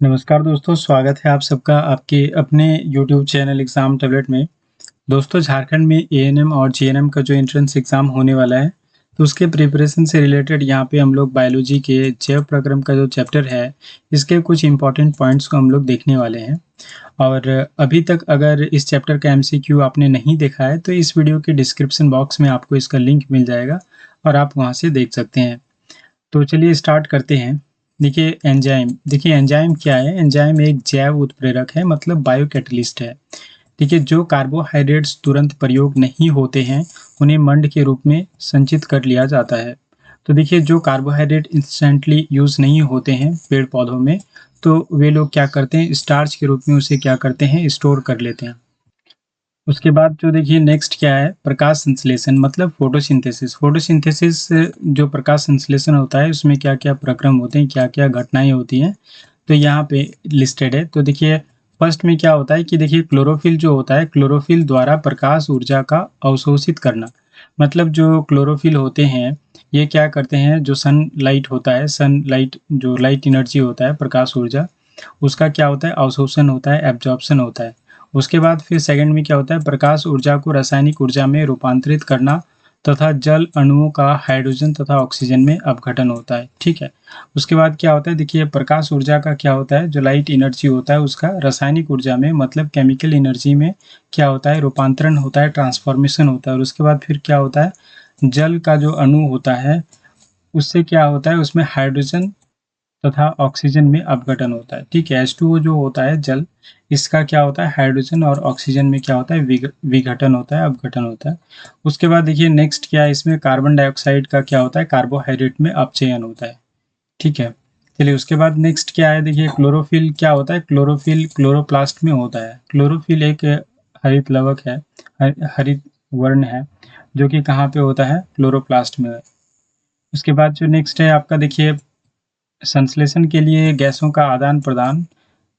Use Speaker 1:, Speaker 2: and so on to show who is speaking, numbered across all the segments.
Speaker 1: नमस्कार दोस्तों, स्वागत है आप सबका आपके अपने यूट्यूब चैनल एग्ज़ाम टैबलेट में। दोस्तों, झारखंड में एएनएम और जीएनएम का जो एंट्रेंस एग्ज़ाम होने वाला है, तो उसके प्रिपरेशन से रिलेटेड यहाँ पे हम लोग बायोलॉजी के जैव प्रक्रम का जो चैप्टर है, इसके कुछ इम्पोर्टेंट पॉइंट्स को हम लोग देखने वाले हैं। और अभी तक अगर इस चैप्टर का एमसीक्यू आपने नहीं देखा है, तो इस वीडियो के डिस्क्रिप्शन बॉक्स में आपको इसका लिंक मिल जाएगा और आप वहाँ से देख सकते हैं। तो चलिए स्टार्ट करते हैं। देखिए एंजाइम क्या है? एंजाइम एक जैव उत्प्रेरक है, मतलब बायो कैटलिस्ट है। ठीक है, जो कार्बोहाइड्रेट्स तुरंत प्रयोग नहीं होते हैं, उन्हें मंड के रूप में संचित कर लिया जाता है। तो देखिए, जो कार्बोहाइड्रेट इंस्टेंटली यूज़ नहीं होते हैं पेड़ पौधों में, तो वे लोग क्या करते हैं, स्टार्च के रूप में उसे क्या करते हैं, स्टोर कर लेते हैं। उसके बाद जो देखिए नेक्स्ट क्या है, प्रकाश संश्लेषण मतलब फोटोसिंथेसिस। फोटोसिंथेसिस जो प्रकाश संश्लेषण होता है, उसमें क्या-क्या प्रक्रम होते हैं, क्या-क्या घटनाएँ होती हैं, तो यहाँ पे लिस्टेड है। तो देखिए फर्स्ट में क्या होता है कि देखिए क्लोरोफिल जो होता है, क्लोरोफिल द्वारा प्रकाश ऊर्जा का अवशोषित करना। मतलब जो क्लोरोफिल होते हैं, ये क्या करते हैं, जो सनलाइट होता है, सनलाइट जो लाइट एनर्जी होता है, प्रकाश ऊर्जा, उसका क्या होता है, अवशोषण होता है, एब्जॉर्प्शन होता है। उसके बाद फिर सेकंड में क्या होता है, प्रकाश ऊर्जा को रासायनिक ऊर्जा में रूपांतरित करना तथा जल अणुओं का हाइड्रोजन तथा ऑक्सीजन में अपघटन होता है। ठीक है। उसके बाद क्या होता है, देखिए प्रकाश ऊर्जा का क्या होता है, जो लाइट एनर्जी होता है उसका रासायनिक ऊर्जा में मतलब केमिकल एनर्जी में क्या होता है, रूपांतरण होता है, ट्रांसफॉर्मेशन होता है। और उसके बाद फिर क्या होता है, जल का जो अणु होता है उससे क्या होता है, उसमें हाइड्रोजन तथा ऑक्सीजन में अपघटन होता है। ठीक है, H2O जो होता है जल, इसका क्या होता है, हाइड्रोजन और ऑक्सीजन में क्या होता है, विघटन होता है, अपघटन होता है। उसके बाद देखिए नेक्स्ट क्या है, इसमें कार्बन डाइऑक्साइड का क्या होता है, कार्बोहाइड्रेट में अपचयन होता है। ठीक है। चलिए उसके बाद नेक्स्ट क्या है, देखिए क्लोरोफिल क्या होता है, क्लोरोफिल क्लोरोप्लास्ट में होता है। क्लोरोफिल एक हरित लवक है, हरित वर्ण है, जो कि कहाँ पे होता है, क्लोरोप्लास्ट में। उसके बाद जो नेक्स्ट है आपका, देखिए संश्लेषण के लिए गैसों का आदान-प्रदान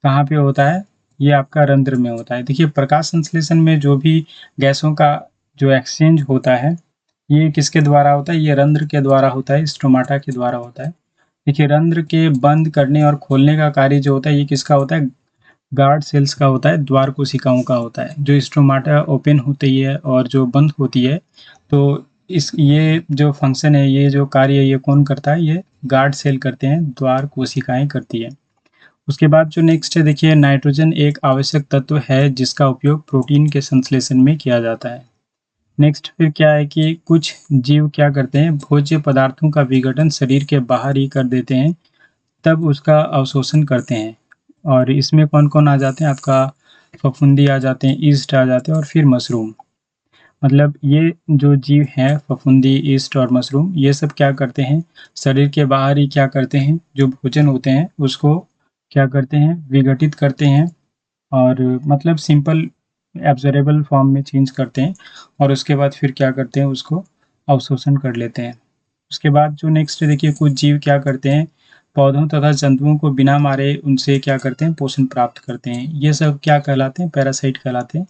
Speaker 1: कहाँ पे होता है? ये आपका रंध्र में होता है। देखिए प्रकाश संश्लेषण में जो भी गैसों का जो एक्सचेंज होता है, ये किसके द्वारा होता है? ये रंध्र के द्वारा होता है, स्टोमाटा के द्वारा होता है। देखिए रंध्र के बंद करने और खोलने का कार्य जो होता है, ये किसका होता है? गार्ड सेल्स का होता है, द्वार कोशिकाओं का होता है। जो स्टोमाटा ओपन होती है और जो बंद होती है, तो इस ये जो फंक्शन है, ये जो कार्य है, ये कौन करता है? ये गार्ड सेल करते हैं, द्वार कोशिकाएँ करती है। उसके बाद जो नेक्स्ट है, देखिए नाइट्रोजन एक आवश्यक तत्व है जिसका उपयोग प्रोटीन के संश्लेषण में किया जाता है। नेक्स्ट फिर क्या है कि कुछ जीव क्या करते हैं, भोज्य पदार्थों का विघटन शरीर के बाहर ही कर देते हैं, तब उसका अवशोषण करते हैं। और इसमें कौन-कौन आ जाते हैं, आपका फफूंदी आ जाते हैं, ईस्ट आ जाते हैं और फिर मशरूम। मतलब ये जो जीव हैं फफूंदी, ईस्ट और मशरूम, ये सब क्या करते हैं, शरीर के बाहर ही क्या करते हैं, जो भोजन होते हैं उसको क्या करते हैं, विघटित करते हैं और मतलब सिंपल एब्ज़ॉर्बेबल फॉर्म में चेंज करते हैं और उसके बाद फिर क्या करते हैं, उसको अवशोषण कर लेते हैं। उसके बाद जो नेक्स्ट देखिए, कुछ जीव क्या करते हैं, पौधों तथा जंतुओं को बिना मारे उनसे क्या करते हैं, पोषण प्राप्त करते हैं। ये सब क्या कहलाते हैं, पैरासाइट कहलाते हैं।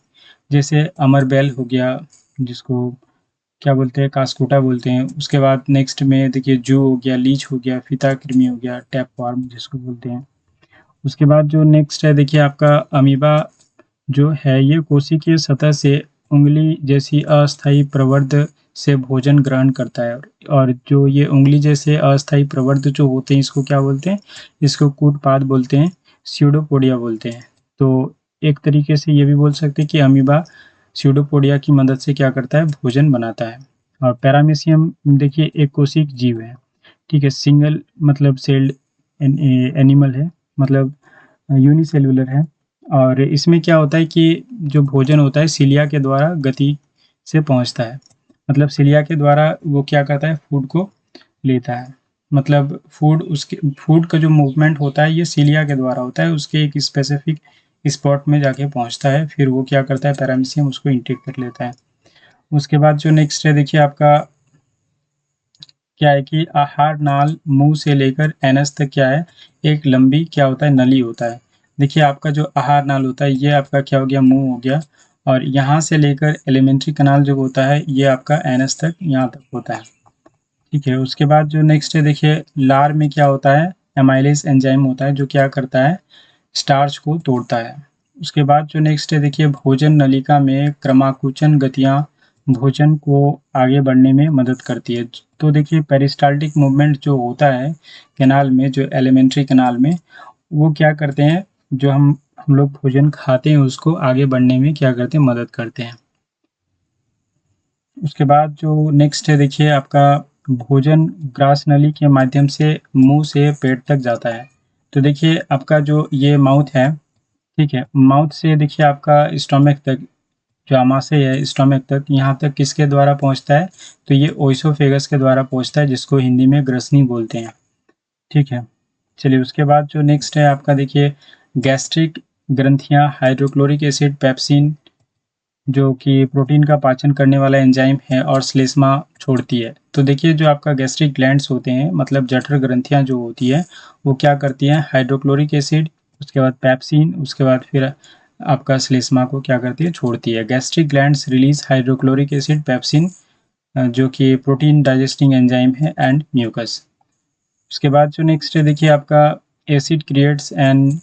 Speaker 1: जैसे अमरबेल हो गया, जिसको क्या बोलते हैं, कास्कुटा बोलते हैं। उसके बाद नेक्स्ट में देखिए जू हो गया, लीच हो गया, फीता-कृमि हो गया, टैपवार्म जिसको बोलते हैं। उसके बाद जो नेक्स्ट है, देखिए आपका अमीबा जो है, ये कोशिकीय सतह से उँगली जैसी अस्थायी प्रवर्ध से भोजन ग्रहण करता है। और जो ये उँगली जैसे अस्थायी प्रवर्ध जो होते हैं, इसको क्या बोलते हैं, इसको कूटपाद बोलते हैं, स्यूडोपोडिया बोलते हैं। तो एक तरीके से ये भी बोल सकते हैं कि अमीबा स्यूडोपोडिया की मदद से क्या करता है, भोजन बनाता है। और पैरामीशियम देखिए एक कोशिक जीव है, ठीक है, सिंगल मतलब सेल्ड एनिमल है, मतलब यूनिसेल्युलर है। और इसमें क्या होता है कि जो भोजन होता है सिलिया के द्वारा गति से पहुँचता है। मतलब सिलिया के द्वारा वो क्या करता है, फूड को लेता है। मतलब फूड का जो मूवमेंट होता है, ये सिलिया के द्वारा होता है, उसके एक स्पेसिफिक स्पॉट में जाके पहुँचता है, फिर वो क्या करता है, पैरामीशियम उसको इनटेक कर लेता है। उसके बाद जो नेक्स्ट है, देखिए आपका क्या है कि आहार नाल मुँह से लेकर एनस तक क्या है, एक लंबी क्या होता है, नली होता है। देखिए आपका जो आहार नाल होता है, ये आपका क्या हो गया, मुँह हो गया। और यहाँ से लेकर एलिमेंट्री कैनाल जो होता है, ये आपका एनस तक यहाँ तक होता है। ठीक है, उसके बाद जो नेक्स्ट है, देखिए लार में क्या होता है, एमाइलेज एंजाइम होता है जो क्या करता है, स्टार्च को तोड़ता है। उसके बाद जो नेक्स्ट है देखिए, भोजन नलिका में क्रमाकुचन गतियाँ भोजन को आगे बढ़ने में मदद करती है। तो देखिए पेरिस्टाल्टिक मूवमेंट जो होता है कैनाल में, जो एलिमेंट्री कैनाल में, वो क्या करते हैं, जो हम लोग भोजन खाते हैं उसको आगे बढ़ने में क्या करते हैं, मदद करते हैं। उसके बाद जो नेक्स्ट है देखिए आपका, भोजन ग्रास नली के माध्यम से मुंह से पेट तक जाता है। तो देखिए आपका जो ये माउथ है, ठीक है, माउथ से देखिए आपका स्टोमक तक, जो आमाशय है स्टोमक तक, यहाँ तक किसके द्वारा पहुँचता है, तो ये ओइसोफेगस के द्वारा पहुँचता है, जिसको हिंदी में ग्रसनी बोलते हैं। ठीक है, चलिए उसके बाद जो नेक्स्ट है आपका देखिए, गैस्ट्रिक ग्रंथियाँ हाइड्रोक्लोरिक एसिड पेप्सिन, जो कि प्रोटीन का पाचन करने वाला एंजाइम है, और श्लेष्मा छोड़ती है। तो देखिए जो आपका गैस्ट्रिक ग्लैंड्स होते हैं, मतलब जठर ग्रंथियाँ जो होती है, वो क्या करती हैं, हाइड्रोक्लोरिक एसिड, उसके बाद पेप्सिन, उसके बाद फिर आपका श्लेष्मा को क्या करती है, छोड़ती है। Gastric glands release hydrochloric acid pepsin, जो कि प्रोटीन डाइजेस्टिंग एंजाइम है, एंड म्यूकस। उसके बाद जो नेक्स्ट है देखिए आपका, acid creates an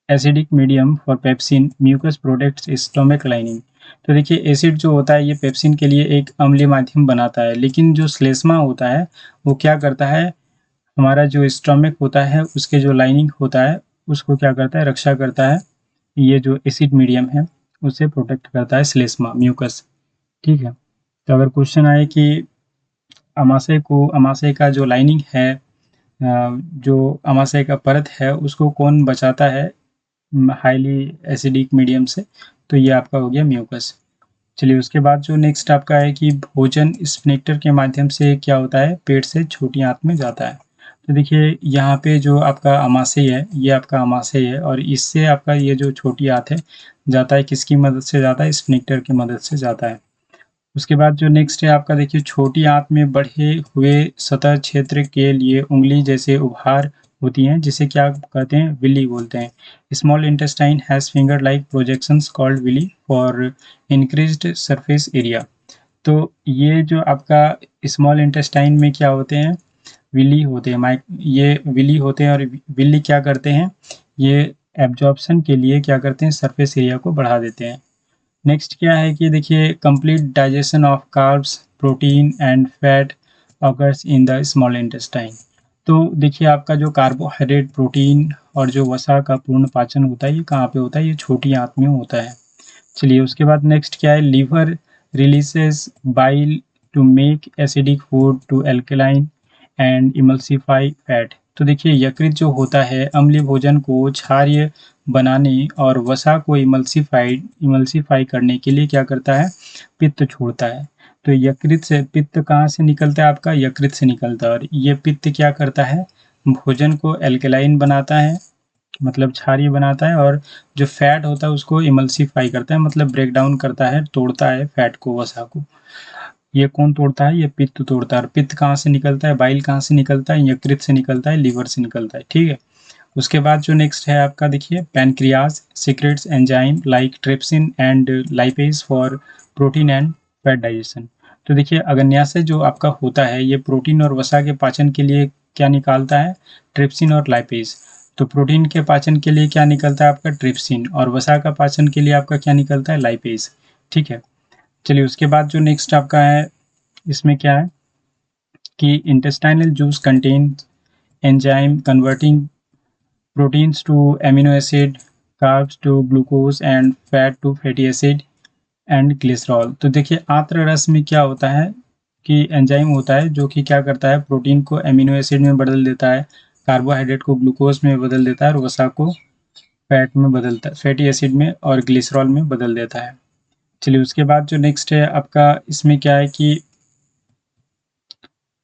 Speaker 1: acidic medium for pepsin, mucus protects stomach lining. तो देखिए एसिड जो होता है ये पेप्सिन के लिए एक अम्लीय माध्यम बनाता है, लेकिन जो श्लेष्मा होता है वो क्या करता है, हमारा जो स्टोमक होता है उसके जो लाइनिंग होता है उसको क्या करता है, रक्षा करता है। ये जो एसिड मीडियम है उसे प्रोटेक्ट करता है श्लेष्मा, म्यूकस। ठीक है, तो अगर क्वेश्चन आए कि अमाशय का जो लाइनिंग है, जो अमाशय का परत है उसको कौन बचाता है हाईली एसिडिक मीडियम से, तो ये आपका हो गया म्यूकस। चलिए उसके बाद जो नेक्स्ट आपका है कि भोजन स्फिंक्टर के माध्यम से क्या होता है, पेट से छोटी आंत में जाता है। तो देखिए यहाँ पे जो आपका अमाशय है, ये आपका अमाशय है, और इससे आपका ये जो छोटी आंत है जाता है, किसकी मदद से जाता है, स्फिंक्टर की मदद से जाता है। उसके बाद जो नेक्स्ट है आपका देखिए, छोटी आंत में बढ़े हुए सतह क्षेत्र के लिए उंगली जैसे उभार होती हैं, जिसे क्या कहते हैं, विली बोलते हैं। Small intestine has finger like projections called villi for increased surface area. तो ये जो आपका स्मॉल इंटेस्टाइन में क्या होते हैं, विली होते हैं, ये विली होते हैं, और विली क्या करते हैं, ये एब्जॉर्प्शन के लिए क्या करते हैं, सरफेस एरिया को बढ़ा देते हैं। नेक्स्ट क्या है कि देखिए, complete digestion of carbs, protein and fat occurs in the small intestine. तो देखिए आपका जो कार्बोहाइड्रेट, प्रोटीन और जो वसा का पूर्ण पाचन होता है, ये कहाँ पे होता है, ये छोटी आंत में होता है। चलिए उसके बाद नेक्स्ट क्या है, liver releases bile to make acidic food to alkaline and emulsify fat. तो देखिए यकृत जो होता है अम्लीय भोजन को क्षारीय बनाने और वसा को इमल्सिफाई करने के लिए क्या करता है, पित्त छोड़ता है। तो यकृत से पित्त कहाँ से निकलता है, आपका यकृत से निकलता है, और ये पित्त क्या करता है, भोजन को एल्कलाइन बनाता है, मतलब क्षारीय बनाता है, और जो फैट होता है उसको इमल्सिफाई करता है, मतलब ब्रेक डाउन करता है, तोड़ता है फैट को, वसा को। ये कौन तोड़ता है, ये पित्त तोड़ता है। और पित्त कहाँ से निकलता है, बाइल कहाँ से निकलता है, यकृत से निकलता है, लीवर से निकलता है। ठीक है, उसके बाद जो नेक्स्ट है आपका देखिए, pancreas secrets enzyme like trypsin and lipase for protein and fat digestion. तो देखिए अग्न्याशय जो आपका होता है, ये प्रोटीन और वसा के पाचन के लिए क्या निकालता है, ट्रिप्सिन और लाइपेज। तो प्रोटीन के पाचन के लिए क्या निकलता है, आपका ट्रिप्सिन, और वसा का पाचन के लिए आपका क्या निकलता है, लाइपेज। ठीक है, चलिए उसके बाद जो नेक्स्ट आपका है, इसमें क्या है कि intestinal juice contain enzyme converting proteins to amino acid, carbs to glucose and fat to fatty acid and glycerol। तो देखिए आंत्र रस में क्या होता है कि एंजाइम होता है जो कि क्या करता है, प्रोटीन को एमिनो एसिड में बदल देता है, कार्बोहाइड्रेट को ग्लूकोज में बदल देता है, और वसा को फैट में बदलता है, फैटी एसिड में और ग्लिसरॉल में बदल देता है। चलिए उसके बाद जो नेक्स्ट है आपका, इसमें क्या है कि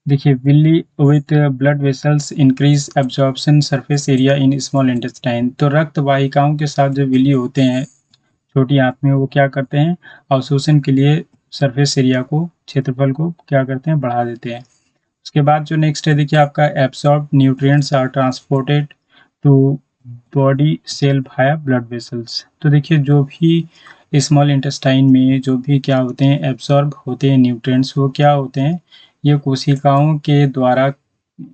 Speaker 1: देखिए, villi with blood vessels increase absorption surface area in small intestine. तो रक्त वाहिकाओं के साथ जो विली होते हैं छोटी आंत में, वो क्या करते हैं, अवशोषण के लिए सरफेस एरिया को, क्षेत्रफल को क्या करते हैं, बढ़ा देते हैं। उसके बाद जो नेक्स्ट है देखिए आपका, absorb nutrients are transported to body cell via blood vessels. तो देखिए जो भी स्मॉल इंटेस्टाइन में जो भी क्या होते हैं, एब्सॉर्ब होते हैं न्यूट्रिएंट्स, वो क्या होते हैं, ये कोशिकाओं के द्वारा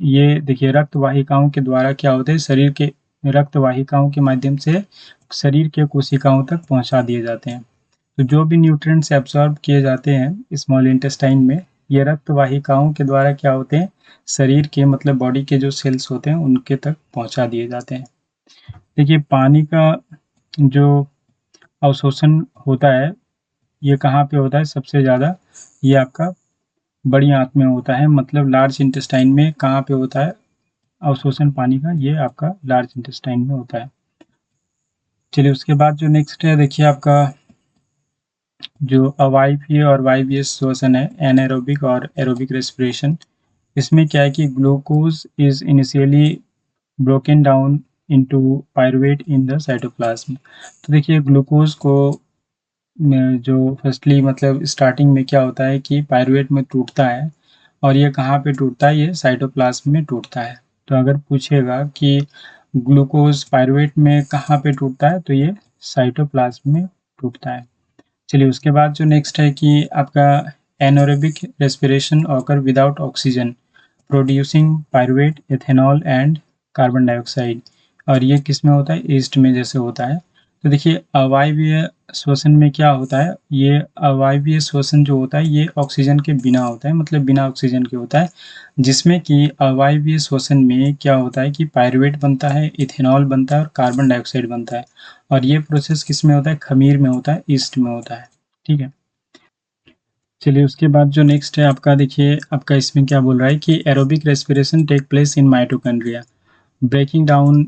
Speaker 1: ये देखिए रक्त वाहिकाओं के द्वारा क्या होता है, शरीर के रक्त वाहिकाओं के माध्यम से शरीर के कोशिकाओं तक पहुंचा दिए जाते हैं। तो जो भी न्यूट्रिएंट्स एब्जॉर्ब किए जाते हैं स्मॉल इंटेस्टाइन में, ये रक्त वाहिकाओं के द्वारा क्या होते हैं, शरीर के मतलब बॉडी के जो सेल्स होते हैं उनके तक पहुंचा दिए जाते हैं। देखिए पानी का जो अवशोषण होता है ये कहाँ पे होता है सबसे ज़्यादा, ये आपका बड़ी आंत में होता है, मतलब लार्ज इंटेस्टाइन में कहाँ पे होता है अवशोषण पानी का, ये आपका लार्ज इंटेस्टाइन में होता है। चलिए उसके बाद जो नेक्स्ट है देखिए आपका जो अवायवीय और वायवीय श्वसन है, एनाएरोबिक और एरोबिक रेस्पिरेशन। इसमें क्या है कि glucose is initially broken down into pyruvate in the cytoplasm. तो देखिए ग्लूकोज को जो फर्स्टली मतलब स्टार्टिंग में क्या होता है कि पायरुवेट में टूटता है, और ये कहाँ पे टूटता है, ये साइटोप्लाज्म में टूटता है। तो अगर पूछेगा कि ग्लूकोज पायरुवेट में कहाँ पे टूटता है, तो ये साइटोप्लाज्म में टूटता है। चलिए उसके बाद जो नेक्स्ट है कि आपका anaerobic respiration occur without oxygen producing pyruvate, ethanol and carbon dioxide. और ये किस में होता है, ईस्ट में जैसे होता है। तो देखिए अवायवीय श्वसन में क्या होता है, ये अवायवीय श्वसन जो होता है ये ऑक्सीजन के बिना होता है, मतलब बिना ऑक्सीजन के होता है, जिसमें कि अवायवीय श्वसन में क्या होता है कि पायरुवेट बनता है, इथेनॉल बनता है और कार्बन डाइऑक्साइड बनता है। और ये प्रोसेस किस में होता है, खमीर में होता है, ईस्ट में होता है। ठीक है, चलिए उसके बाद जो नेक्स्ट है आपका देखिए आपका इसमें क्या बोल रहा है कि aerobic respiration take place in mitochondria breaking down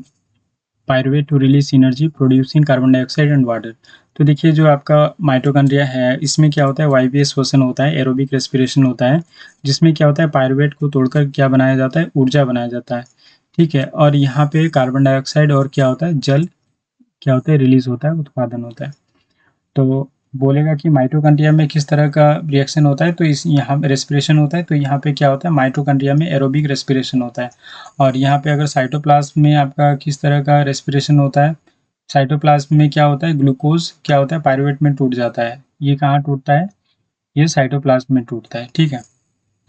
Speaker 1: pyruvate to release energy producing carbon dioxide and water. तो देखिए जो आपका माइटोकॉन्ड्रिया है इसमें क्या होता है, वायवीय श्वसन होता है, एरोबिक रेस्पिरेशन होता है, जिसमें क्या होता है पायरुवेट को तोड़कर क्या बनाया जाता है, ऊर्जा बनाया जाता है। ठीक है, और यहाँ पे कार्बन डाइऑक्साइड और क्या होता है, जल क्या होता है, रिलीज होता है, उत्पादन होता है। तो बोलेगा कि माइटोकॉन्ड्रिया में किस तरह का रिएक्शन होता है, तो इस यहाँ रेस्पिरेशन होता है, तो यहाँ पे क्या होता है, माइटोकॉन्ड्रिया में एरोबिक रेस्पिरेशन होता है। और यहाँ पे अगर साइटोप्लाज्म में आपका किस तरह का रेस्पिरेशन होता है, साइटोप्लाज्म में क्या होता है, ग्लूकोज क्या होता है, पायरुवेट में टूट जाता है। ये कहाँ टूटता है, ये साइटोप्लाज्म में टूटता है। ठीक है,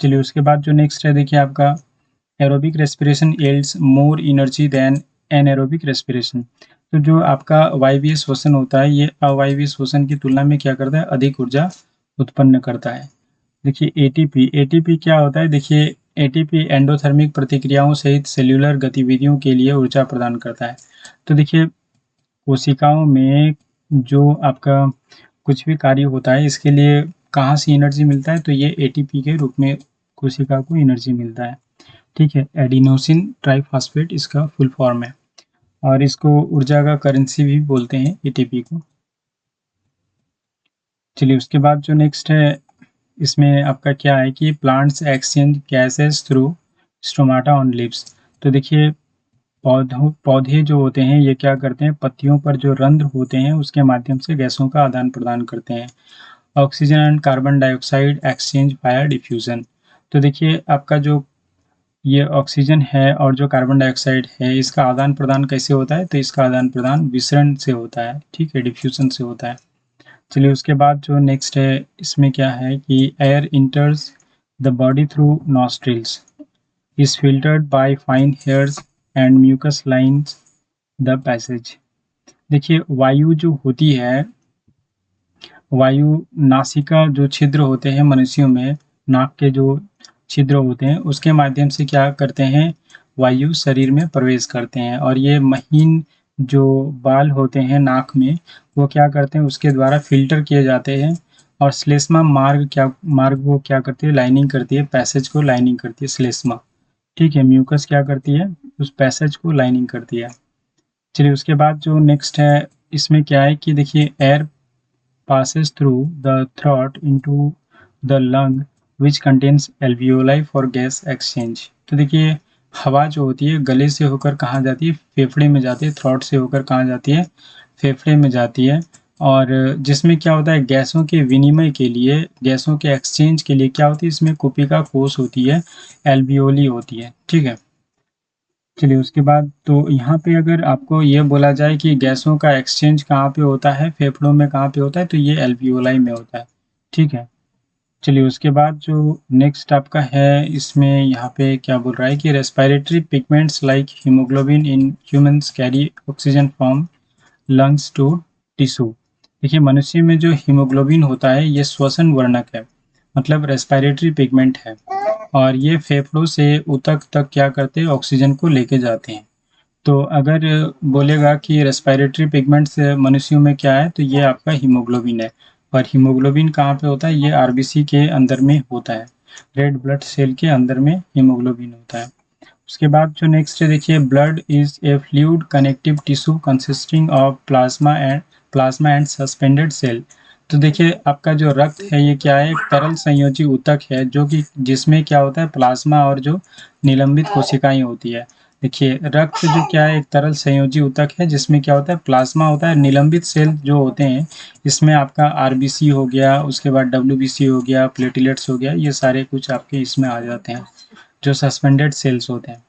Speaker 1: चलिए उसके बाद जो नेक्स्ट है देखिए आपका aerobic respiration yields more energy than anaerobic respiration. तो जो आपका वायवीय श्वसन होता है ये अवायवीय श्वसन की तुलना में क्या करता है, अधिक ऊर्जा उत्पन्न करता है। देखिए एटीपी क्या होता है, देखिए एटीपी एंडोथर्मिक प्रतिक्रियाओं सहित सेल्यूलर गतिविधियों के लिए ऊर्जा प्रदान करता है। तो देखिए कोशिकाओं में जो आपका कुछ भी कार्य होता है इसके लिए कहाँ से एनर्जी मिलता है, तो ये एटीपी के रूप में कोशिका को एनर्जी मिलता है। ठीक है, एडिनोसिन ट्राइफॉस्फेट इसका फुल फॉर्म है, और इसको ऊर्जा का करेंसी भी बोलते हैं एटीपी को। चलिए उसके बाद जो नेक्स्ट है इसमें आपका क्या है कि plants exchange gases through stomata on leaves. तो देखिए पौधे जो होते हैं ये क्या करते हैं, पत्तियों पर जो रंध्र होते हैं उसके माध्यम से गैसों का आदान प्रदान करते हैं। Oxygen and carbon dioxide exchange via diffusion. तो देखिए आपका जो ये ऑक्सीजन है और जो कार्बन डाइऑक्साइड है इसका आदान प्रदान कैसे होता है, तो इसका आदान प्रदान विसरण से होता है। ठीक है, डिफ्यूजन से होता है। चलिए उसके बाद जो नेक्स्ट है इसमें क्या है कि air enters the body through nostrils is filtered by fine hairs and mucus lines the passage. देखिए वायु जो होती है, वायु नासिका जो छिद्र होते हैं मनुष्यों में, नाक के जो छिद्र होते हैं उसके माध्यम से क्या करते हैं, वायु शरीर में प्रवेश करते हैं, और ये महीन जो बाल होते हैं नाक में वो क्या करते हैं, उसके द्वारा फिल्टर किए जाते हैं, और श्लेष्मा मार्ग वो क्या करती है, लाइनिंग करती है, पैसेज को लाइनिंग करती है श्लेष्मा। ठीक है, म्यूकस क्या करती है, उस पैसेज को लाइनिंग करती है। चलिए उसके बाद जो नेक्स्ट है इसमें क्या है कि देखिए air passes through the throat into the lung which contains alveoli for gas exchange। तो देखिए हवा जो होती है गले से होकर कहाँ जाती है, फेफड़े में जाती है, थ्रोट से होकर कहाँ जाती है, फेफड़े में जाती है, और जिसमें क्या होता है गैसों के विनिमय के लिए, गैसों के एक्सचेंज के लिए क्या होती है, इसमें कुपिका कोश होती है, एल्वियोली होती है। ठीक है, चलिए उसके बाद तो यहाँ पे अगर आपको ये बोला जाए कि गैसों का एक्सचेंज कहाँ पे होता है, फेफड़ों में कहाँ पे होता है, तो ये एल्वियोलाई में होता है। ठीक है, चलिए उसके बाद जो नेक्स्ट आपका है, इसमें यहाँ पे क्या बोल रहा है कि respiratory pigments like haemoglobin in humans carry oxygen from lungs to tissue. देखिए मनुष्य में जो हीमोग्लोबिन होता है ये श्वसन वर्णक है, मतलब रेस्पिरेटरी पिगमेंट है, और ये फेफड़ों से ऊतक तक क्या करते हैं, ऑक्सीजन को लेके जाते हैं। तो अगर बोलेगा कि रेस्पिरेटरी पिगमेंट्स मनुष्यों में क्या है, तो ये आपका हीमोग्लोबिन है। और हीमोग्लोबिन कहाँ पे होता है, ये आरबीसी के अंदर में होता है, रेड ब्लड सेल के अंदर में हीमोग्लोबिन होता है। उसके बाद जो नेक्स्ट है देखिए, blood is a fluid connective tissue consisting of plasma and suspended cell. तो देखिए आपका जो रक्त है ये क्या है, एक तरल संयोजी ऊतक है, जो कि जिसमें क्या होता है, प्लाज्मा और जो निलंबित कोशिकाएं होती है। देखिए रक्त जो क्या है, एक तरल संयोजी ऊतक है जिसमें क्या होता है, प्लाज्मा होता है, निलंबित सेल जो होते हैं इसमें आपका आरबीसी हो गया, उसके बाद डब्ल्यूबीसी हो गया, प्लेटलेट्स हो गया, ये सारे कुछ आपके इसमें आ जाते हैं, जो सस्पेंडेड सेल्स होते हैं।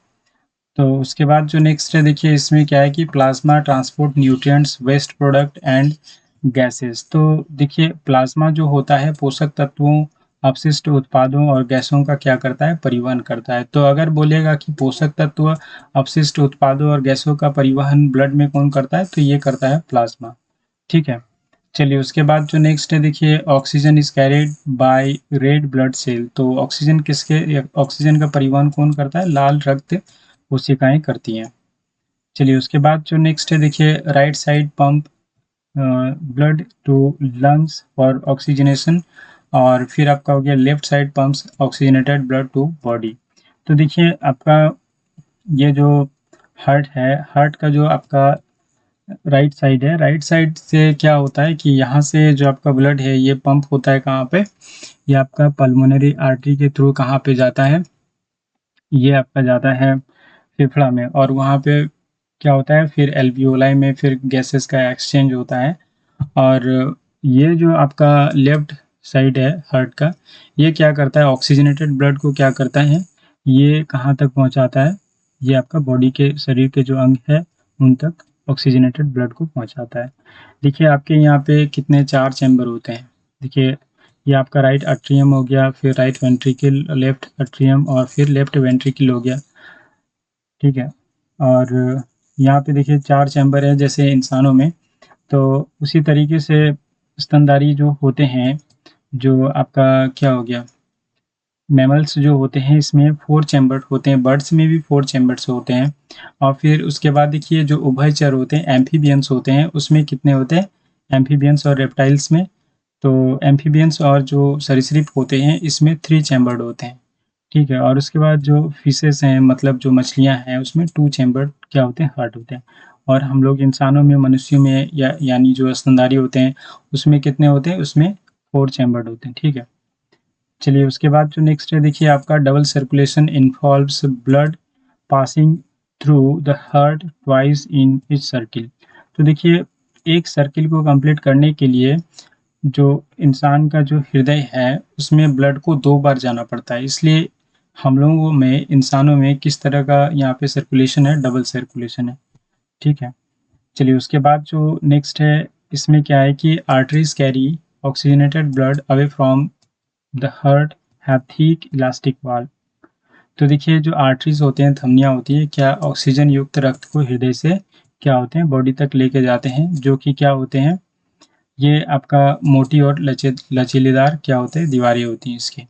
Speaker 1: तो उसके बाद जो नेक्स्ट है देखिए, इसमें क्या है कि plasma transport nutrients, waste product and gases. तो देखिए प्लाज्मा जो होता है पोषक तत्वों, अपशिष्ट उत्पादों और गैसों का क्या करता है, परिवहन करता है। तो अगर बोलेगा कि पोषक तत्व, अपशिष्ट उत्पादों और गैसों का परिवहन ब्लड में कौन करता है, तो ये करता है प्लाज्मा। ठीक है। चलिए उसके बाद जो नेक्स्ट है देखिए, oxygen is carried by red blood cell. तो ऑक्सीजन का परिवहन कौन करता है, लाल रक्त कोशिकाएं करती हैं। चलिए उसके बाद जो नेक्स्ट है देखिए, right side pump blood to lungs for oxygenation, और फिर आपका हो गया left side pumps oxygenated blood to body. तो देखिए आपका ये जो हार्ट है, हार्ट का जो आपका राइट साइड है, राइट साइड से क्या होता है कि यहाँ से जो आपका ब्लड है ये पंप होता है कहाँ पे, ये आपका पल्मोनरी आर्टरी के थ्रू कहाँ पे जाता है, ये आपका जाता है फेफड़ा में, और वहाँ पे क्या होता है, फिर एल्वियोलाई में फिर गैसेस का एक्सचेंज होता है। और ये जो आपका लेफ्ट साइड है हार्ट का, ये क्या करता है, ऑक्सीजनेटेड ब्लड को क्या करता है, ये कहाँ तक पहुँचाता है, ये आपका बॉडी के शरीर के जो अंग है उन तक ऑक्सीजनेटेड ब्लड को पहुँचाता है। देखिए आपके यहाँ पे कितने 4 चैम्बर होते हैं। देखिए ये आपका राइट अट्रियम हो गया, फिर राइट वेंट्रिकल, लेफ्ट अट्रियम, और फिर लेफ्ट वेंट्रिकल हो गया। ठीक है। और यहाँ पे देखिए 4 चैम्बर है जैसे इंसानों में। तो उसी तरीके से स्तनधारी जो होते हैं, जो आपका क्या हो गया, मैमल्स जो होते हैं इसमें 4 चैम्बर होते हैं, बर्ड्स में भी 4 चैम्बर्स होते हैं। और फिर उसके बाद देखिए जो उभयचर होते हैं, एम्फीबियंस होते हैं, उसमें कितने होते हैं, एम्फीबियंस और रेप्टाइल्स में। तो एम्फीबियंस और जो सरीसृप होते हैं इसमें 3 चैम्बर्ड होते हैं। ठीक है। और उसके बाद जो फिशेस हैं, मतलब जो मछलियाँ हैं, उसमें 2 चैम्बर क्या होते हैं, हार्ट होते हैं। और हम लोग इंसानों में, मनुष्यों में यानी जो स्तनधारी होते हैं उसमें कितने होते हैं, उसमें 4 चैम्बर्ड होते हैं। ठीक है। चलिए उसके बाद जो नेक्स्ट है देखिए, आपका double circulation involves blood passing through the heart twice in each circle. तो देखिए एक सर्किल को कंप्लीट करने के लिए जो इंसान का जो हृदय है उसमें ब्लड को 2 बार जाना पड़ता है, इसलिए हम लोगों में, इंसानों में किस तरह का यहाँ पे सर्कुलेशन है, डबल सर्कुलेशन है। ठीक है। चलिए उसके बाद जो नेक्स्ट है, इसमें क्या है कि arteries carry oxygenated blood away from the heart have thick elastic wall. तो देखिए जो आर्टरीज होते हैं, धमनियाँ होती है, क्या ऑक्सीजन युक्त रक्त को हृदय से क्या होते हैं, बॉडी तक लेके जाते हैं, जो कि क्या होते हैं, ये आपका मोटी और लचीलेदार क्या होते हैं, दीवारें होती हैं इसकी।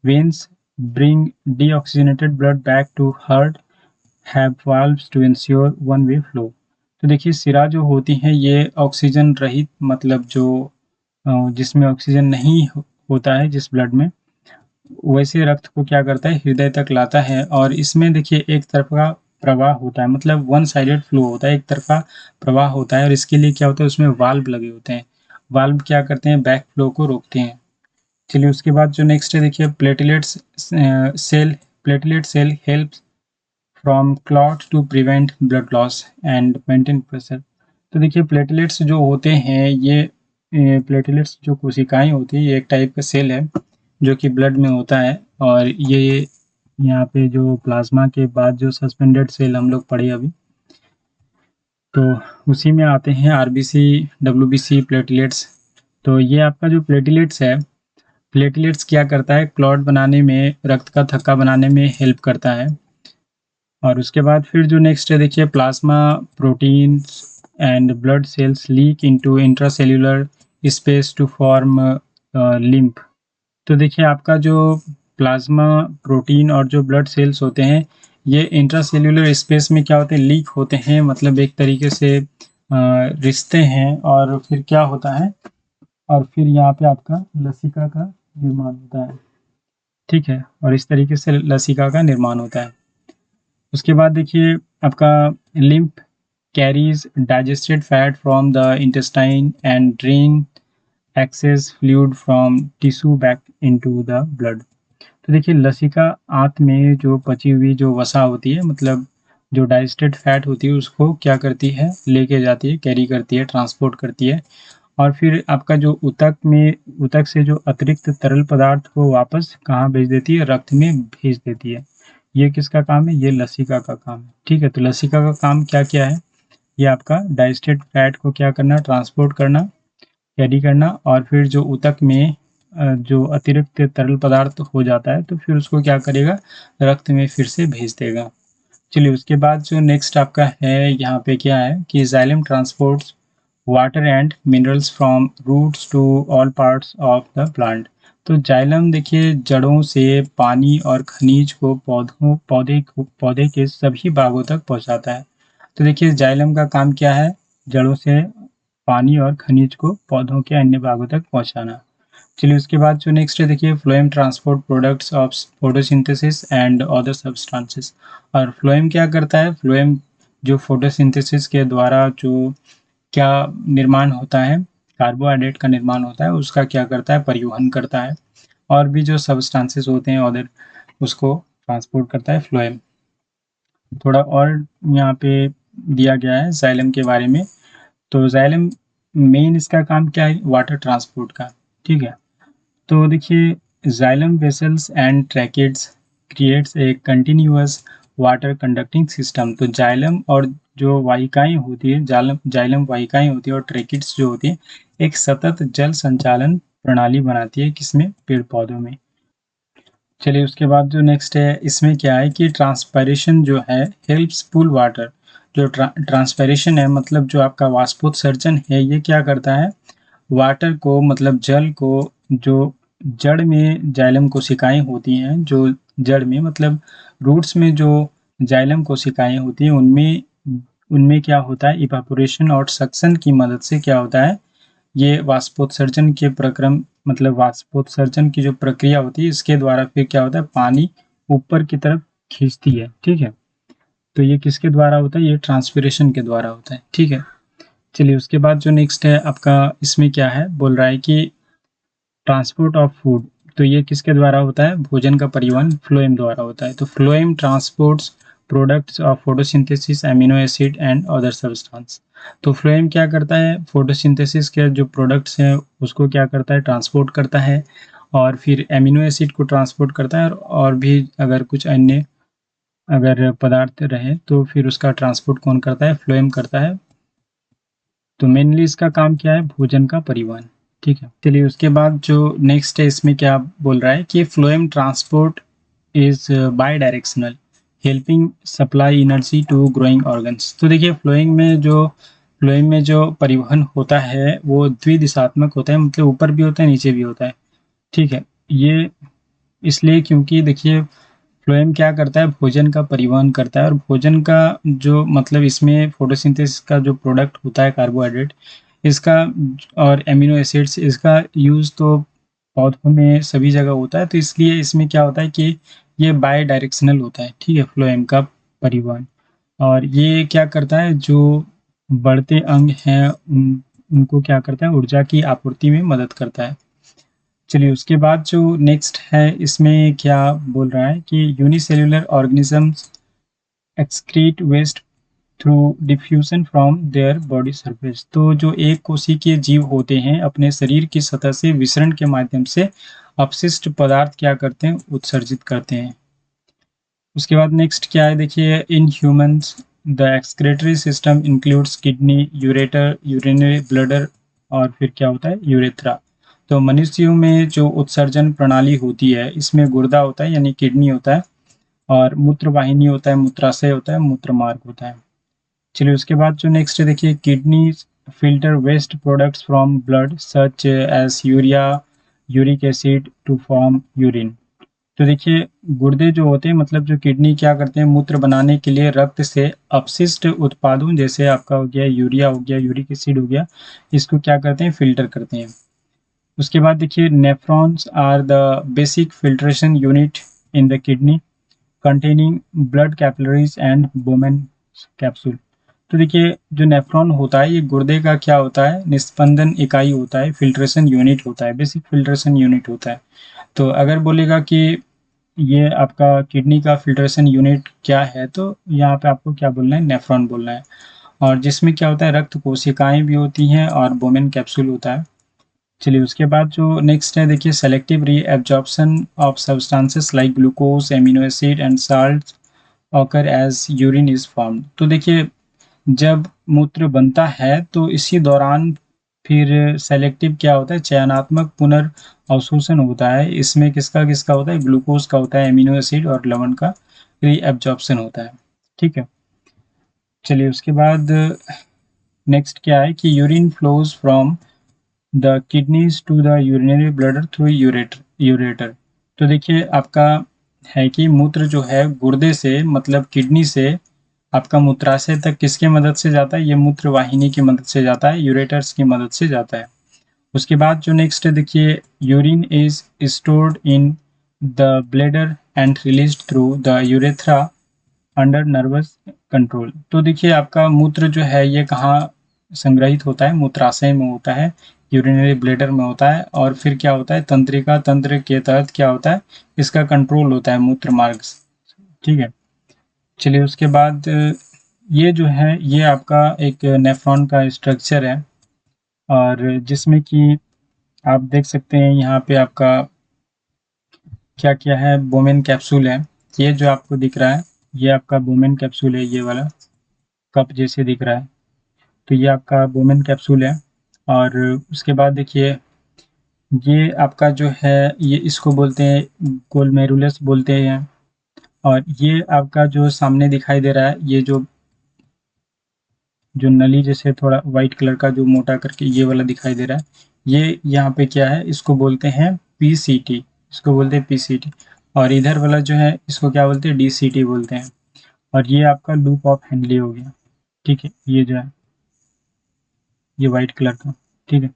Speaker 1: Veins bring deoxygenated blood back to heart have valves to ensure one way flow. तो देखिए सिरा जो होती हैं ये ऑक्सीजन रहित, मतलब जो जिसमें ऑक्सीजन नहीं होता है जिस ब्लड में, वैसे रक्त को क्या करता है, हृदय तक लाता है। और इसमें देखिए एक तरफा प्रवाह होता है, मतलब वन साइडेड फ्लो होता है, एक तरफा प्रवाह होता है। और इसके लिए क्या होता है, उसमें वाल्व लगे होते हैं, वाल्व क्या करते हैं, बैक फ्लो को रोकते हैं। चलिए उसके बाद जो नेक्स्ट है देखिए, platelet cell help from clot to prevent blood loss and maintain pressure. तो देखिए प्लेटलेट्स जो होते हैं, ये प्लेटलेट्स जो कोशिकाएं होती है, ये एक टाइप का सेल है जो कि ब्लड में होता है। और ये यहाँ पे जो प्लाज्मा के बाद जो सस्पेंडेड सेल हम लोग पढ़े अभी, तो उसी में आते हैं आरबीसी, डब्ल्यूबीसी, प्लेटलेट्स। तो ये आपका जो प्लेटलेट्स है, प्लेटलेट्स क्या करता है, क्लॉट बनाने में, रक्त का थक्का बनाने में हेल्प करता है। और उसके बाद फिर जो नेक्स्ट है देखिए, plasma proteins and blood cells leak into intracellular space to form lymph. तो देखिए आपका जो प्लाज्मा प्रोटीन और जो ब्लड सेल्स होते हैं, ये इंट्रासेल्युलर स्पेस में क्या होते हैं, लीक होते हैं, मतलब एक तरीके से रिश्ते हैं। और फिर क्या होता है, और फिर यहाँ पे आपका लसिका का निर्माण होता है, ठीक है। और इस तरीके से लसिका का निर्माण होता है। उसके बाद देखिए आपका lymph carries digested fat from the intestine and drain access fluid from tissue back into the blood. तो देखिए लसिका आंत में जो पची हुई जो वसा होती है, मतलब जो डाइजेस्टेड फैट होती है, उसको क्या करती है, लेके जाती है, कैरी करती है, ट्रांसपोर्ट करती है। और फिर आपका जो ऊतक से जो अतिरिक्त तरल पदार्थ को वापस कहाँ भेज देती है, रक्त में भेज देती है। ये किसका काम है, ये लसिका का काम है, ठीक है। तो लसिका का काम क्या-क्या है, ये आपका डाइजेस्टेड फैट को क्या करना, ट्रांसपोर्ट करना, कैरी करना, और फिर जो ऊतक में जो अतिरिक्त तरल पदार्थ हो जाता है, तो फिर उसको क्या करेगा, रक्त में फिर से भेज देगा। चलिए उसके बाद जो नेक्स्ट आपका है, यहाँ पे क्या है कि xylem transports water and minerals from roots to all parts of the plant. तो जाइलम देखिए जड़ों से पानी और खनिज को पौधे के सभी भागों तक पहुंचाता है। तो देखिए जाइलम का काम क्या है, जड़ों से पानी और खनिज को पौधों के अन्य भागों तक पहुंचाना। चलिए उसके बाद जो नेक्स्ट है देखिए, phloem transport products of photosynthesis and other substances. और फ्लोएम क्या करता है, फ्लोएम जो फोटोसिंथेसिस के द्वारा जो क्या निर्माण होता है, कार्बोहाइड्रेट का निर्माण होता है, उसका क्या करता है, परिवहन करता है। और भी जो सब्सटेंसेस होते हैं अदर, उसको ट्रांसपोर्ट करता है फ्लोएम। थोड़ा और यहाँ पे दिया गया है जाइलम के बारे में। तो जाइलम मेन इसका काम क्या है, वाटर ट्रांसपोर्ट का, ठीक है। तो देखिए xylem vessels and tracheids creates a continuous water conducting system. तो जाइलम और जो वाहिकाएं होती है, जाइलम वाहिकाएं होती है, और ट्रैकेट्स जो होती है, एक सतत जल संचालन प्रणाली बनाती है, किसमें, पेड़ पौधों में। चलिए उसके बाद जो नेक्स्ट है, इसमें क्या है कि ट्रांसपायरेशन जो है हेल्प्स पुल वाटर। जो ट्रांसपायरेशन है, मतलब जो आपका वाष्पोत्सर्जन है, ये क्या करता है, वाटर को, मतलब जल को, जो जड़ में जाइलम कोशिकाएं होती हैं, जो जड़ में मतलब रूट्स में जो जाइलम कोशिकाएं होती हैं, उनमें उनमें क्या होता है, इवापोरेशन और सक्शन की मदद से क्या होता है, ये वाष्पोत्सर्जन के प्रक्रम, मतलब वाष्पोत्सर्जन की जो प्रक्रिया होती है, इसके द्वारा फिर क्या होता है, पानी ऊपर की तरफ खींचती है, ठीक है। तो ये किसके द्वारा होता है, ये ट्रांसपिरेशन के द्वारा होता है, ठीक है। चलिए उसके बाद जो नेक्स्ट है आपका, इसमें क्या है, बोल रहा है कि ट्रांसपोर्ट ऑफ फूड। तो ये किसके द्वारा होता है, भोजन का परिवहन फ्लोएम द्वारा होता है। तो phloem transports products of photosynthesis, amino acid and other substance. तो फ्लोएम क्या करता है, फोटोसिंथेसिस के जो प्रोडक्ट्स हैं उसको क्या करता है, ट्रांसपोर्ट करता है, और फिर एमिनो एसिड को ट्रांसपोर्ट करता है, और भी अगर कुछ अन्य अगर पदार्थ रहे तो फिर उसका ट्रांसपोर्ट कौन करता है, फ्लोएम करता है। तो मेनली इसका काम क्या है, भोजन का परिवहन, ठीक है। चलिए उसके बाद जो नेक्स्ट है, इसमें क्या बोल रहा है कि phloem transport is bidirectional helping supply energy to growing organs. तो देखिए फ्लोएम में जो परिवहन होता है वो द्विदिशात्मक होता है, मतलब ऊपर भी होता है, नीचे भी होता है, ठीक है। ये इसलिए क्योंकि देखिए फ्लोएम क्या करता है, भोजन का परिवहन करता है, और भोजन का जो मतलब इसमें फोटोसिंथेसिस का जो प्रोडक्ट होता है, कार्बोहाइड्रेट, इसका और एमिनो एसिड्स, इसका यूज़ तो पौधों में सभी जगह होता है। तो इसलिए इसमें क्या होता है कि ये बाई डायरेक्शनल होता है, ठीक है, फ्लोएम का परिवहन। और ये क्या करता है, जो बढ़ते अंग हैं उनको क्या करता है, ऊर्जा की आपूर्ति में मदद करता है। चलिए उसके बाद जो नेक्स्ट है, इसमें क्या बोल रहा है कि unicellular organisms excrete waste through diffusion from their body surface. तो जो एक कोशिकीय जीव होते हैं, अपने शरीर की सतह से विसरण के माध्यम से अपशिष्ट पदार्थ क्या करते हैं, उत्सर्जित करते हैं। उसके बाद नेक्स्ट क्या है देखिए, in humans the excretory system includes kidney, ureter, urinary bladder, और फिर क्या होता है, यूरेथ्रा। तो मनुष्यों में जो उत्सर्जन प्रणाली होती है, इसमें गुर्दा होता है यानी किडनी होता है, और मूत्र वाहिनी होता है, मूत्राशय होता है, मूत्र मार्ग होता है। चलिए उसके बाद जो नेक्स्ट है देखिए, kidney filter waste products from blood such as urea, uric acid to form urine. तो देखिए गुर्दे जो होते हैं, मतलब जो किडनी क्या करते हैं, मूत्र बनाने के लिए रक्त से अपशिष्ट उत्पादों जैसे आपका हो गया यूरिया, हो गया यूरिक एसिड, हो गया, इसको क्या करते हैं, फिल्टर करते हैं। उसके बाद देखिए, nephrons are the basic filtration unit in the kidney containing blood capillaries and Bowman capsule. तो देखिए जो नेफ्रॉन होता है, ये गुर्दे का क्या होता है, निस्पंदन इकाई होता है, फिल्ट्रेशन यूनिट होता है, बेसिक फिल्ट्रेशन यूनिट होता है। तो अगर बोलेगा कि ये आपका किडनी का फिल्ट्रेशन यूनिट क्या है, तो यहाँ पे आपको क्या बोलना है, नेफ्रॉन बोलना है। और जिसमें क्या होता है, रक्त कोशिकाएं भी होती हैं और बोमेन कैप्सूल होता है। चलिए उसके बाद जो नेक्स्ट है देखिए, selective reabsorption of substances like glucose, amino acid and salt occur as urine is formed. तो देखिए जब मूत्र बनता है तो इसी दौरान फिर सेलेक्टिव क्या होता है, चयनात्मक पुनर्अवशोषण होता है। इसमें किसका किसका होता है, ग्लूकोज का होता है, एमिनो एसिड और लवण का रीएब्जॉर्प्शन होता है। ठीक है। चलिए उसके बाद नेक्स्ट क्या है कि urine flows from the kidneys to the urinary bladder through ureter. तो देखिए आपका है कि मूत्र जो है गुर्दे से, मतलब किडनी से आपका मूत्राशय तक किसके मदद से जाता है, ये मूत्र वाहिनी की मदद से जाता है, यूरेटर्स की मदद से जाता है। उसके बाद जो नेक्स्ट है देखिए, urine is stored in the bladder and released through the urethra under nervous control. तो देखिए आपका मूत्र जो है ये कहाँ संग्रहित होता है, मूत्राशय में होता है, यूरिनरी ब्लैडर में होता है, और फिर क्या होता है, तंत्रिका तंत्र के तहत क्या होता है, इसका कंट्रोल होता है मूत्र मार्ग से। ठीक है। चलिए उसके बाद ये जो है, ये आपका एक नेफ्रॉन का स्ट्रक्चर है, और जिसमें कि आप देख सकते हैं यहाँ पे आपका क्या क्या है, बोमेन कैप्सूल है। ये जो आपको दिख रहा है, ये आपका बोमेन कैप्सूल है, ये वाला कप जैसे दिख रहा है, तो ये आपका बोमेन कैप्सूल है। और उसके बाद देखिए, ये आपका जो है, ये इसको बोलते हैं गोलमेरुलस बोलते हैं। और ये आपका जो सामने दिखाई दे रहा है, ये जो जो नली जैसे थोड़ा वाइट कलर का जो मोटा करके ये वाला दिखाई दे रहा है, ये यहाँ पे क्या है, इसको बोलते हैं पीसीटी, इसको बोलते हैं पीसीटी। और इधर वाला जो है, इसको क्या बोलते हैं, डीसीटी बोलते हैं। और ये आपका लूप ऑफ हेनली हो गया। ठीक है, ये जो है, ये वाइट कलर का। ठीक है।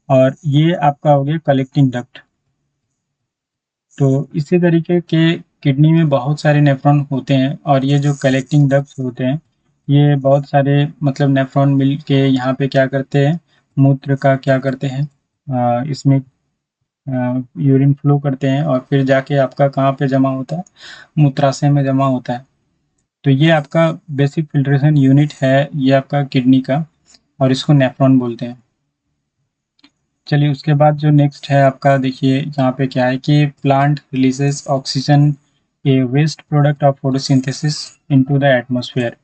Speaker 1: और ये आपका हो गया कलेक्टिंग डक्ट। तो इसी तरीके के किडनी में बहुत सारे नेफ्रॉन होते हैं, और ये जो कलेक्टिंग डक्ट्स होते हैं, ये बहुत सारे मतलब नेफ्रॉन मिल के यहाँ पे क्या करते हैं, मूत्र का क्या करते हैं, इसमें यूरिन फ्लो करते हैं, और फिर जाके आपका कहाँ पे जमा होता है, मूत्राशय में जमा होता है। तो ये आपका बेसिक फिल्ट्रेशन यूनिट है, ये आपका किडनी का, और इसको नेफ्रॉन बोलते हैं। चलिए उसके बाद जो नेक्स्ट है आपका, देखिए यहाँ पे क्या है कि plant releases oxygen, a waste product of photosynthesis into the atmosphere.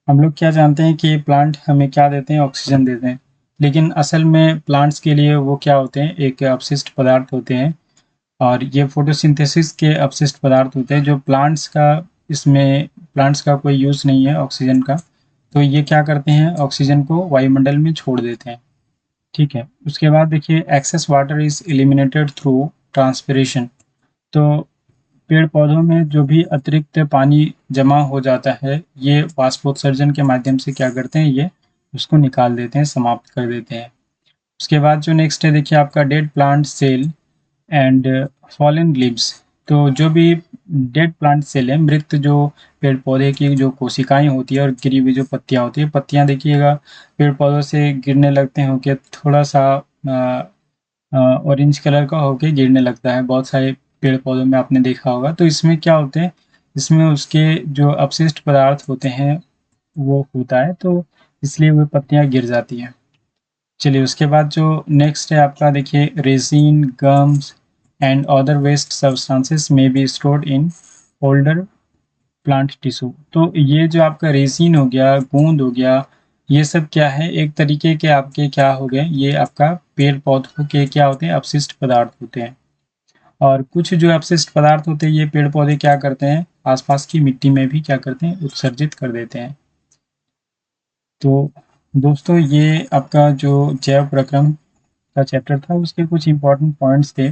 Speaker 1: हम लोग क्या जानते हैं कि प्लांट हमें क्या देते हैं, ऑक्सीजन देते हैं, लेकिन असल में प्लांट्स के लिए वो क्या होते हैं, एक अपशिष्ट पदार्थ होते हैं। और ये फोटोसिंथेसिस के अपशिष्ट पदार्थ होते हैं जो प्लांट्स का, इसमें प्लांट्स का कोई यूज़ नहीं है ऑक्सीजन का, तो ये क्या करते हैं, ऑक्सीजन को वायुमंडल में छोड़ देते हैं। ठीक है। उसके बाद देखिए, excess water is eliminated through transpiration. तो पेड़ पौधों में जो भी अतिरिक्त पानी जमा हो जाता है, ये वाष्पोत्सर्जन के माध्यम से क्या करते हैं, ये उसको निकाल देते हैं, समाप्त कर देते हैं। उसके बाद जो नेक्स्ट है देखिए, आपका dead plant cell and fallen leaves. तो जो भी डेड प्लांट सेल है, मृत जो पेड़ पौधे की जो कोशिकाएं होती है और गिरी हुई जो पत्तियां होती है, पत्तियां देखिएगा पेड़ पौधों से गिरने लगते हैं होके थोड़ा सा ऑरेंज कलर का होके गिरने लगता है, बहुत सारे पेड़ पौधों में आपने देखा होगा। तो इसमें क्या होते हैं, इसमें उसके जो अपशिष्ट पदार्थ होते हैं वो होता है, तो इसलिए वो पत्तियां गिर जाती हैं। चलिए उसके बाद जो नेक्स्ट है आपका, देखिए resin, gums and other waste substances may be stored in older plant tissue. तो ये जो आपका रेजिन हो गया, गोंद हो गया, ये सब क्या है, एक तरीके के आपके क्या हो गए, ये आपका पेड़-पौधों के क्या होते हैं, अपशिष्ट पदार्थ होते हैं। और कुछ जो अपशिष्ट पदार्थ होते हैं, ये पेड़-पौधे क्या करते हैं, आस-पास की मिट्टी में भी क्या करते हैं, उत्सर्जित कर देते हैं। तो दोस्तों, ये आपका जो जैव प्रक्रम का चैप्टर था, उसके कुछ इम्पोर्टेंट पॉइंट्स थे।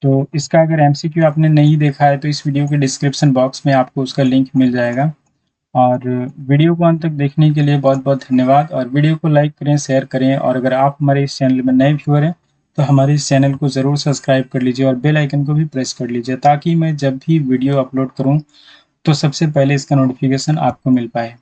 Speaker 1: तो इसका अगर एमसीक्यू आपने नहीं देखा है, तो इस वीडियो के डिस्क्रिप्शन बॉक्स में आपको उसका लिंक मिल जाएगा। और वीडियो को अंत तक देखने के लिए बहुत-बहुत धन्यवाद, और वीडियो को लाइक करें, शेयर करें, और अगर आप हमारे इस चैनल में नए व्यूअर हैं, तो हमारे इस चैनल को ज़रूर सब्सक्राइब कर लीजिए और बेल आइकन को भी प्रेस कर लीजिए, ताकि मैं जब भी वीडियो अपलोड करूँ, तो सबसे पहले इसका नोटिफ़िकेशन आपको मिल पाए।